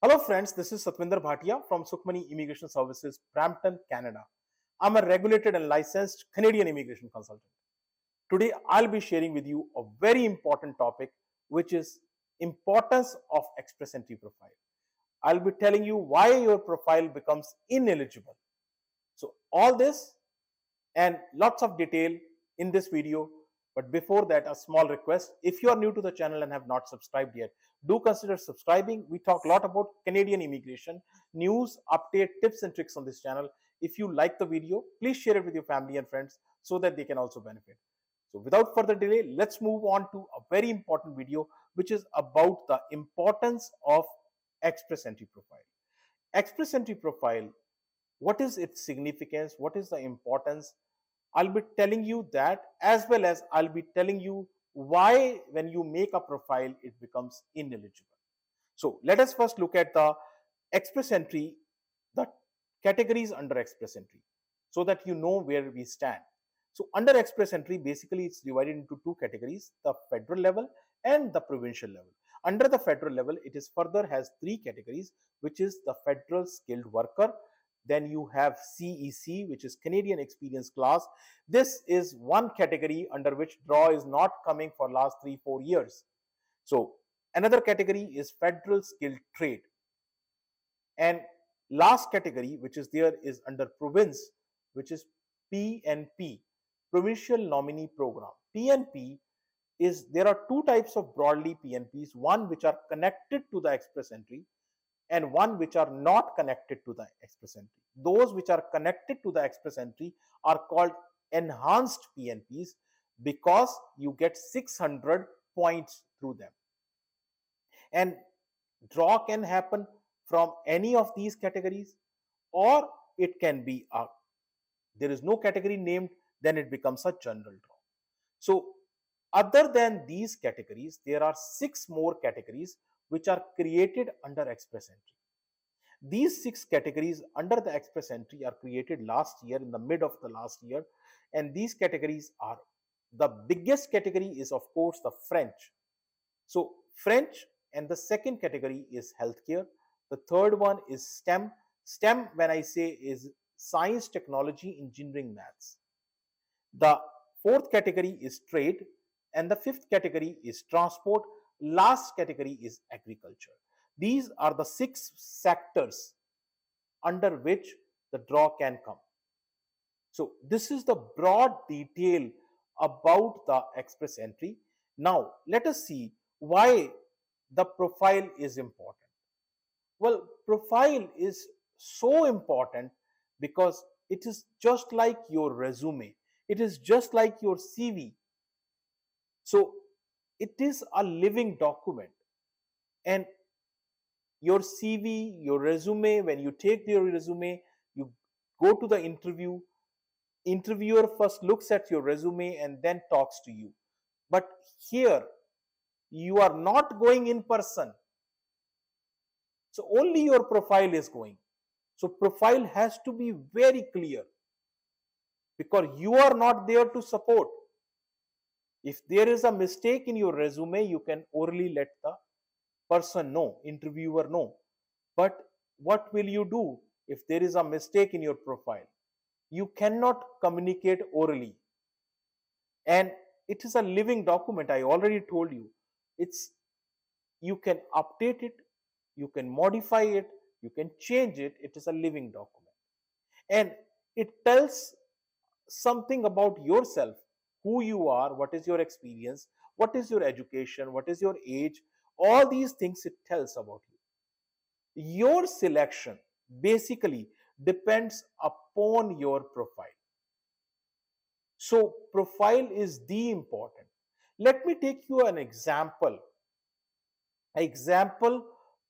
Hello friends, this is Satvinder Bhatia from Sukhmani Immigration Services, Brampton, Canada. I'm a regulated and licensed Canadian immigration consultant. Today I'll be sharing with you a very important topic, which is importance of express entry profile. I'll be telling you why your profile becomes ineligible. So all this and lots of detail in this video. But before that, a small request. If you are new to the channel and have not subscribed yet, do consider subscribing. We talk a lot about Canadian immigration, news, update, tips and tricks on this channel. If you like the video, please share it with your family and friends so that they can also benefit. So without further delay, let's move on to a very important video, which is about the importance of express entry profile. Express entry profile, what is its significance? What is the importance? I'll be telling you that, as well as I'll be telling you why when you make a profile it becomes ineligible. So let us first look at the express entry, the categories under express entry, so that you know where we stand. So under express entry, basically it's divided into two categories, the federal level and the provincial level. Under the federal level, it is further has three categories, which is the federal skilled worker. Then you have CEC, which is Canadian Experience Class. This is one category under which draw is not coming for last 3-4 years. So another category is federal skilled trade. And last category which is there is under province, which is PNP, Provincial Nominee Program. PNP is, there are two types of broadly PNPs, one which are connected to the express entry and one which are not connected to the express entry. Those which are connected to the express entry are called enhanced PNPs because you get 600 points through them. And draw can happen from any of these categories, or it can be a, there is no category named, then it becomes a general draw. So other than these categories, there are 6 more categories which are created under express entry. These 6 categories under the express entry are created last year, in the mid of the last year, and these categories are, the biggest category is of course the French. So French, and the second category is healthcare. The third one is STEM. STEM, when I say, is science, technology, engineering, maths. The fourth category is trade, and the fifth category is transport. Last category is agriculture. These are the 6 sectors under which the draw can come. So this is the broad detail about the express entry. Now let us see why the profile is important. Well, profile is so important because it is just like your resume. It is just like your CV. So it is a living document. And your CV, your resume, when you take your resume, you go to the interview, interviewer first looks at your resume and then talks to you. But here, you are not going in person. So only your profile is going. So profile has to be very clear because you are not there to support. If there is a mistake in your resume, you can orally let the person know, interviewer know. But what will you do if there is a mistake in your profile? You cannot communicate orally. And it is a living document. I already told you. It's, you can update it, you can modify it, you can change it. It is a living document. And it tells something about yourself, who you are, what is your experience, what is your education, what is your age, all these things it tells about you. Your selection basically depends upon your profile. So profile is the important. Let me take you an example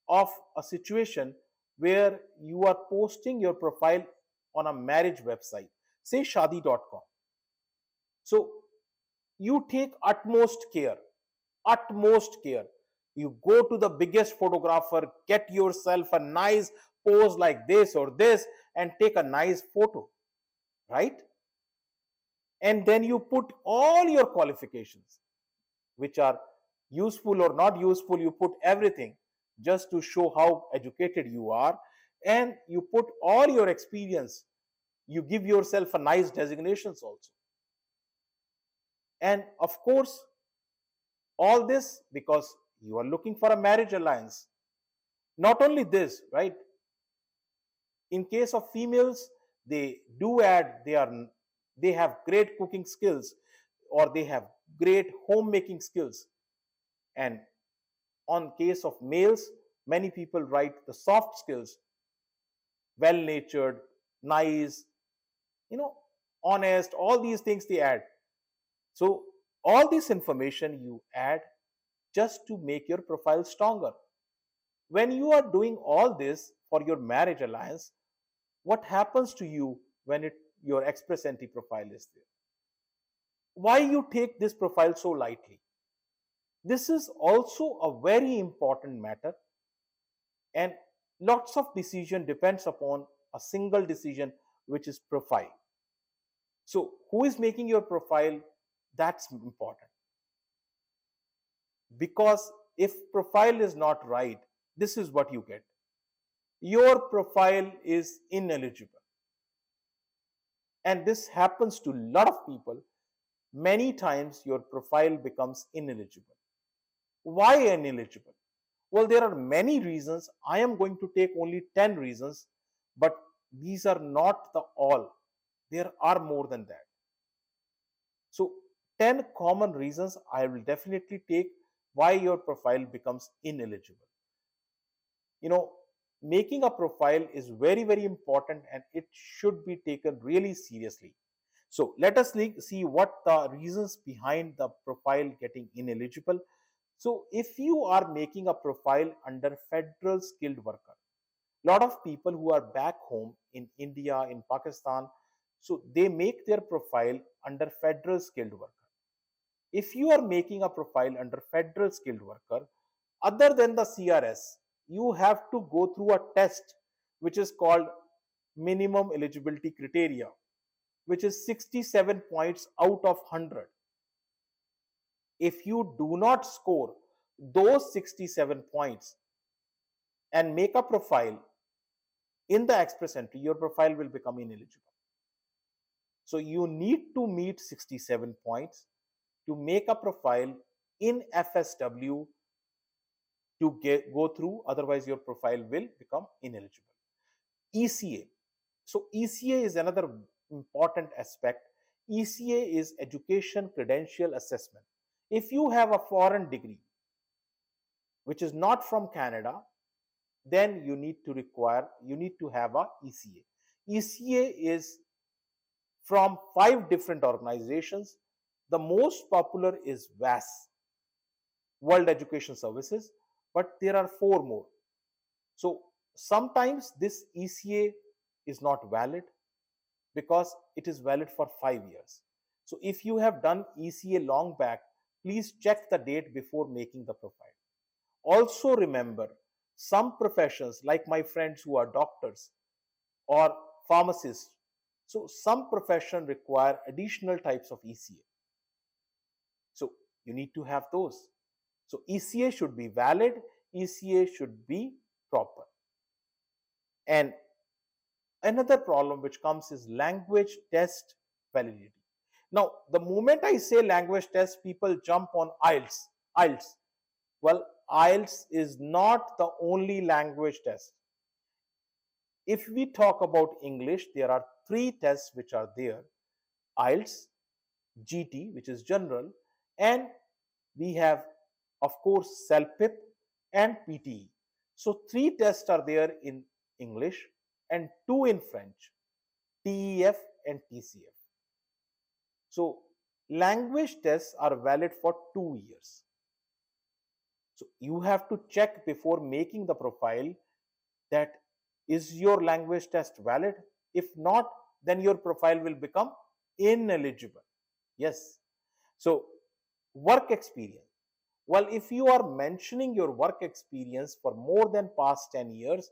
of a situation where you are posting your profile on a marriage website, say shadi.com. So you take utmost care, utmost care. You go to the biggest photographer, get yourself a nice pose like this or this, and take a nice photo, right? And then you put all your qualifications, which are useful or not useful, you put everything. just to show how educated you are, and you put all your experience, you give yourself a nice designations also. And of course, all this because you are looking for a marriage alliance. Not only this, right? In case of females, they do add they have great cooking skills, or they have great homemaking skills. And on case of males, many people write the soft skills, well natured, nice, you know, honest, all these things they add. So all this information you add just to make your profile stronger. When you are doing all this for your marriage alliance, what happens to you when your express entry profile is there? Why you take this profile so lightly? This is also a very important matter, and lots of decision depends upon a single decision, which is profile. So who is making your profile? That's important, because if profile is not right, this is what you get. Your profile is ineligible, and this happens to a lot of people. Many times your profile becomes ineligible. Why ineligible? Well, there are many reasons. I am going to take only 10 reasons, but these are not the all. There are more than that. So 10 common reasons I will definitely take why your profile becomes ineligible. You know, making a profile is very, very important, and it should be taken really seriously. So let us see what the reasons behind the profile getting ineligible. So if you are making a profile under federal skilled worker, lot of people who are back home in India, in Pakistan, so they make their profile under federal skilled worker. If you are making a profile under federal skilled worker, other than the CRS, you have to go through a test which is called minimum eligibility criteria, which is 67 points out of 100. If you do not score those 67 points and make a profile in the express entry, your profile will become ineligible. So you need to meet 67 points to make a profile in FSW to go through, otherwise your profile will become ineligible. ECA. So ECA is another important aspect. ECA is Education Credential Assessment. If you have a foreign degree which is not from Canada, then you need to have a ECA. ECA is from 5 different organizations. The most popular is WAS, World Education Services, but there are 4 more. So sometimes this ECA is not valid because it is valid for 5 years. So if you have done ECA long back, please check the date before making the profile. Also remember, some professions, like my friends who are doctors or pharmacists, so some profession require additional types of ECA. So you need to have those. So ECA should be valid, ECA should be proper. And another problem which comes is language test validity. Now, the moment I say language test, people jump on IELTS. IELTS. Well, IELTS is not the only language test. If we talk about English, there are 3 tests which are there: IELTS, GT, which is general, and we have, of course, CELPIP and PTE. So 3 tests are there in English and 2 in French, TEF and TCF. So language tests are valid for 2 years. So you have to check before making the profile that is your language test valid. If not, then your profile will become ineligible. Yes. So work experience. Well, if you are mentioning your work experience for more than past 10 years,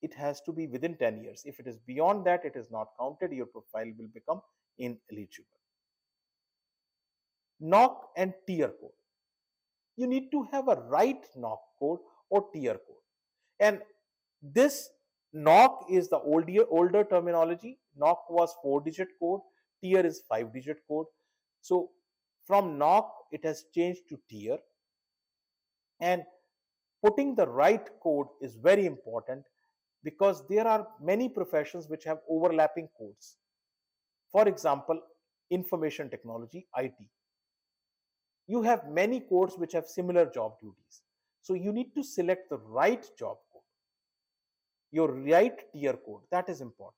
it has to be within 10 years. If it is beyond that, it is not counted. Your profile will become ineligible. NOC and tier code. you need to have a right knock code or tier code. And this knock is the older terminology. Knock was 4-digit code, tier is 5-digit code. So from knock, it has changed to tier. And putting the right code is very important because there are many professions which have overlapping codes. For example, information technology, IT. You have many codes which have similar job duties. So you need to select the right job code, your right tier code. That is important.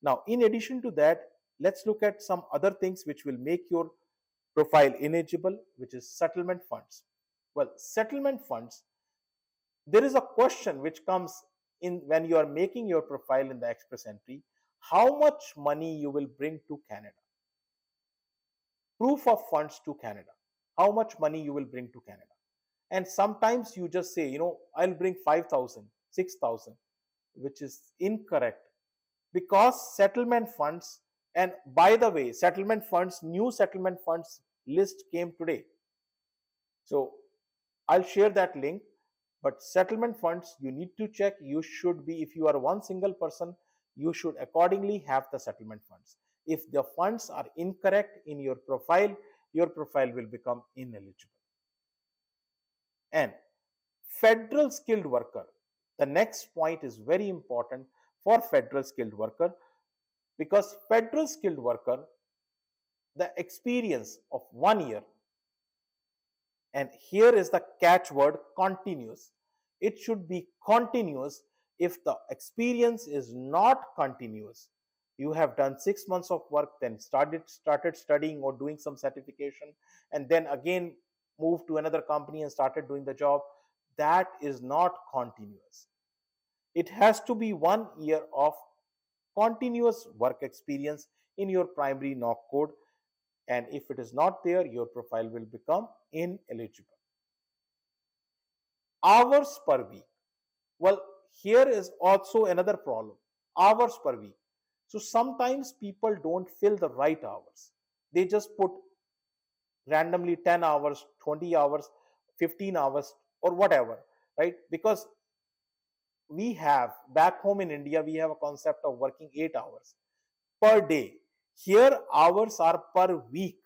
Now, in addition to that, let's look at some other things which will make your profile ineligible, which is settlement funds. Well, settlement funds, there is a question which comes in when you are making your profile in the express entry: how much money you will bring to Canada? Proof of funds to Canada. How much money you will bring to Canada? And sometimes you just say, I'll bring 5,000, 6,000, which is incorrect, because settlement funds, and by the way, settlement funds, new settlement funds list came today. So I'll share that link. But settlement funds, you need to check. You should be, if you are one single person, you should accordingly have the settlement funds. If the funds are incorrect in your profile will become ineligible. And federal skilled worker, the next point is very important for federal skilled worker, because federal skilled worker, the experience of 1 year, and here is the catchword: continuous. It should be continuous. If the experience is not continuous, you have done 6 months of work, then started studying or doing some certification, and then again moved to another company and started doing the job, that is not continuous. It has to be 1 year of continuous work experience in your primary knock code, and if it is not there, your profile will become ineligible. Hours per week. Well, here is also another problem: hours per week. So sometimes people don't fill the right hours. They just put randomly 10 hours, 20 hours, 15 hours, or whatever, right? Because we have, back home in India, we have a concept of working 8 hours per day. Here, hours are per week.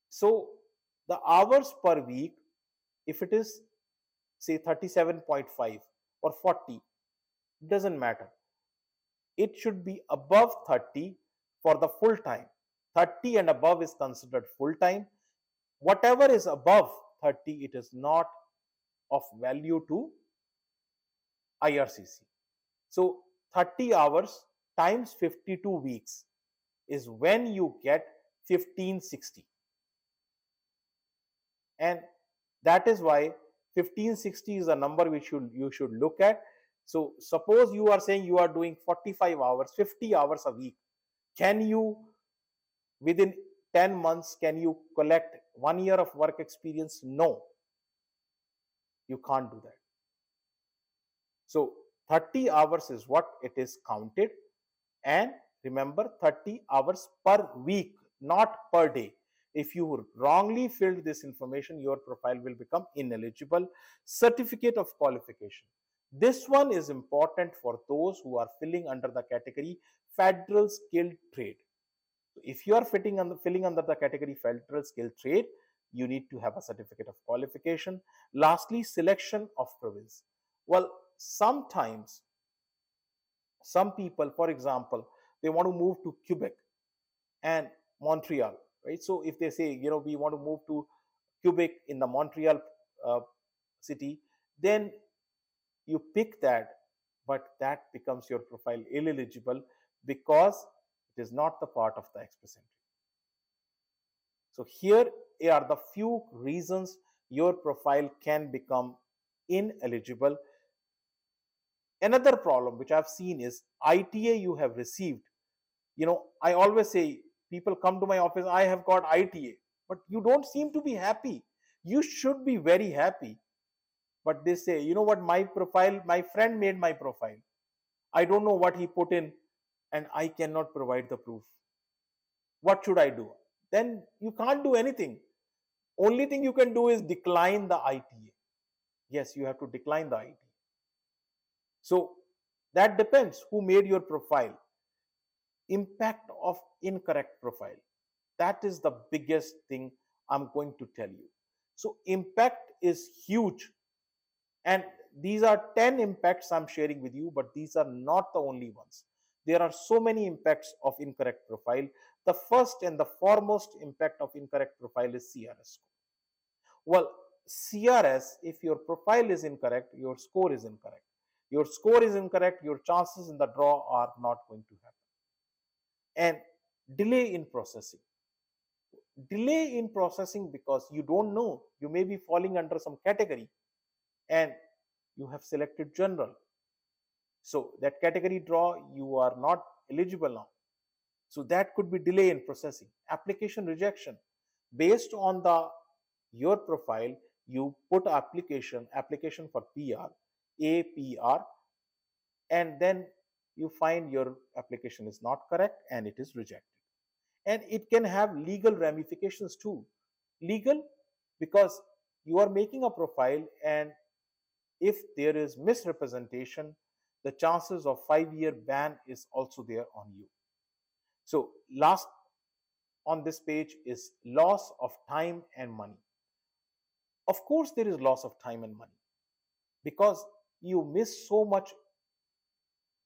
So the hours per week, if it is say 37.5 or 40, it doesn't matter. It should be above 30 for the full time. 30 and above is considered full time. Whatever is above 30, it is not of value to IRCC. So 30 hours times 52 weeks is when you get 1560. And that is why 1560 is a number which you should look at. So suppose you are saying you are doing 45 hours, 50 hours a week. Can you, within 10 months, can you collect 1 year of work experience? No, you can't do that. So 30 hours is what it is counted. And remember, 30 hours per week, not per day. If you wrongly filled this information, your profile will become ineligible. Certificate of qualification. This one is important for those who are filling under the category federal skilled trade. If you are filling under the category federal skilled trade, you need to have a certificate of qualification. Lastly, selection of province. Well, sometimes some people, for example, they want to move to Quebec and Montreal, right? So if they say, we want to move to Quebec in the Montreal city, then you pick that, but that becomes your profile ineligible because it is not the part of the express entry. So here are the few reasons your profile can become ineligible. Another problem which I've seen is ITA you have received. I always say, people come to my office, I have got ITA, but you don't seem to be happy. You should be very happy. But they say, what, my friend made my profile. I don't know what he put in, and I cannot provide the proof. What should I do? Then you can't do anything. Only thing you can do is decline the ITA. Yes, you have to decline the ITA. So that depends who made your profile. Impact of incorrect profile. That is the biggest thing I'm going to tell you. So impact is huge. And these are 10 impacts I'm sharing with you, but these are not the only ones. There are so many impacts of incorrect profile. The first and the foremost impact of incorrect profile is CRS score. Well, CRS, if your profile is incorrect, your score is incorrect. Your score is incorrect, your chances in the draw are not going to happen. And delay in processing. Delay in processing because you don't know, you may be falling under some category and you have selected general. So that category draw, you are not eligible now. So that could be delay in processing. Application rejection. Based on the your profile, you put application for PR, APR, and then you find your application is not correct and it is rejected. And it can have legal ramifications too. Legal because you are making a profile, and if there is misrepresentation, the chances of 5-year ban is also there on you. So last on this page is loss of time and money. Of course, there is loss of time and money because you miss so much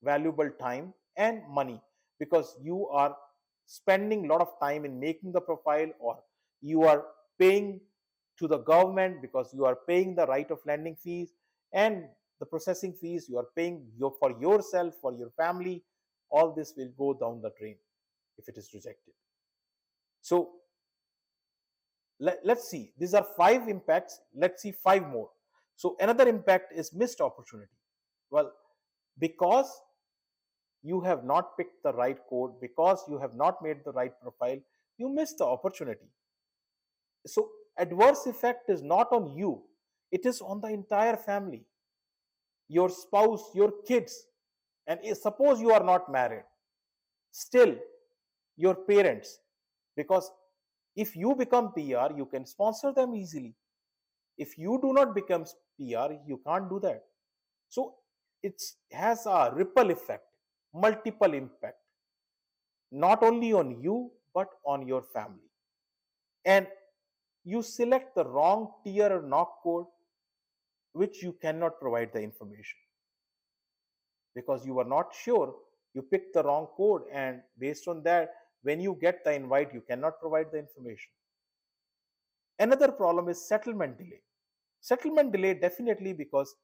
valuable time and money because you are spending a lot of time in making the profile, or you are paying to the government because you are paying the right of lending fees and the processing fees you are paying for yourself, for your family. All this will go down the drain if it is rejected. So let's see, these are 5 impacts. Let's see 5 more. So another impact is missed opportunity. Well, because you have not picked the right code, because you have not made the right profile, you miss the opportunity. So adverse effect is not on you, it is on the entire family, your spouse, your kids. And suppose you are not married, still your parents, because if you become PR, you can sponsor them easily. If you do not become PR, you can't do that. So it has a ripple effect, multiple impact, not only on you but on your family. And you select the wrong tier or knock code, which you cannot provide the information because you are not sure. You picked the wrong code, and based on that, when you get the invite, you cannot provide the information. Another problem is settlement delay. Settlement delay definitely because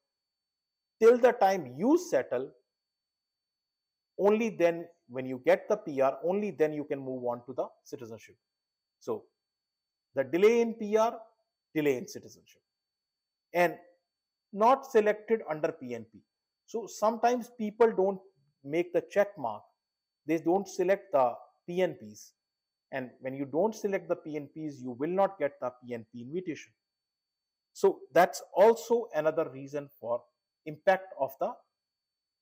till the time you settle, only then when you get the PR, only then you can move on to the citizenship. So the delay in PR, delay in citizenship, and not selected under PNP. So sometimes people don't make the check mark, they don't select the PNPs, and when you don't select the PNPs, you will not get the PNP invitation. So that's also another reason for impact of the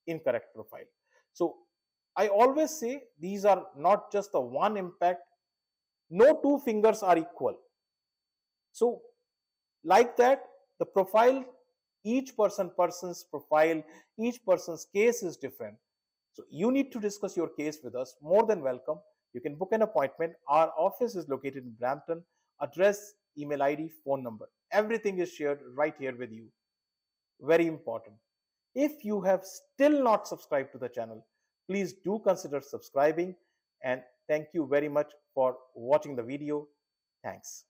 incorrect profile. So I always say these are not just the one impact. No two fingers are equal. So like that, the profile, each person's profile, each person's case is different. So you need to discuss your case with us. More than welcome. You can book an appointment. Our office is located in Brampton. Address, email ID, phone number, everything is shared right here with you. Very important. If you have still not subscribed to the channel, please do consider subscribing, and thank you very much for watching the video. Thanks.